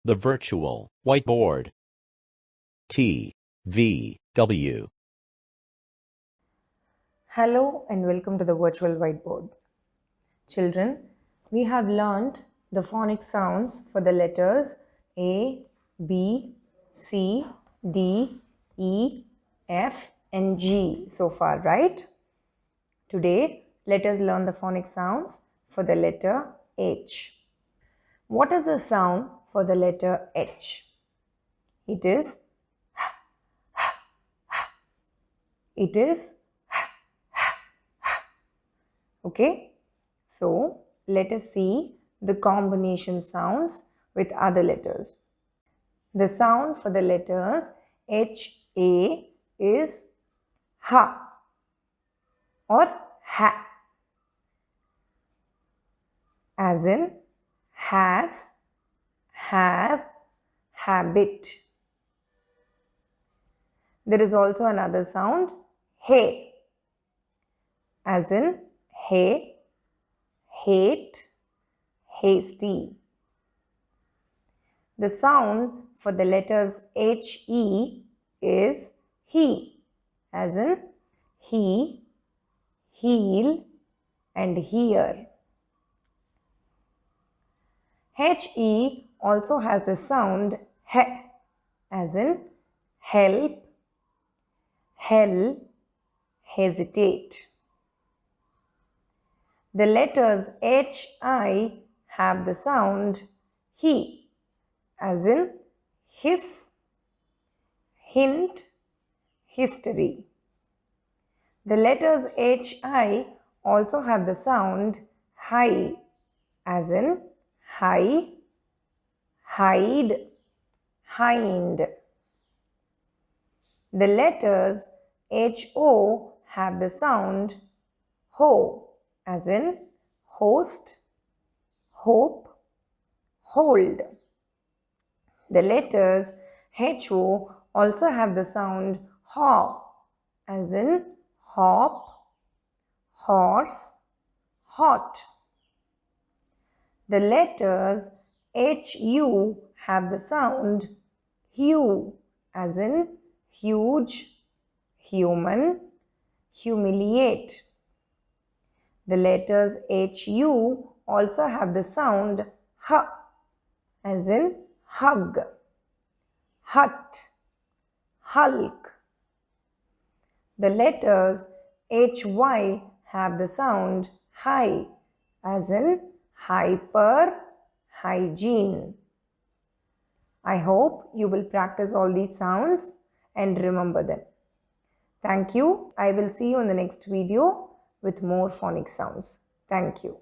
The virtual whiteboard. TVW. Hello and welcome to the virtual whiteboard. Children, we have learned the phonic sounds for the letters A, B, C, D, E, F and G so far, right? Today, let us learn the phonic sounds for the letter H. What is the sound for the letter H? It is okay. So let us see the combination sounds with other letters. The sound for the letters H-A is ha or ha, as in has, have, habit. There is also another sound he, as in hay, hate, hasty. The sound for the letters H-E is he, as in he, heel and hear. H-E also has the sound he, as in help, hell, hesitate. The letters H-I have the sound he, as in his, hint, history. The letters H-I also have the sound hi, as in high, hide, hind. The letters H-O have the sound ho, as in host, hope, hold. The letters H-O also have the sound haw, as in hop, horse, hot. The letters H-U have the sound hue, as in huge, human, humiliate. The letters H-U also have the sound h, as in hug, hut, hulk. The letters H-Y have the sound hi, as in hyper, hygiene. I hope you will practice all these sounds and remember them. Thank you. I will see you in the next video with more phonic sounds. Thank you.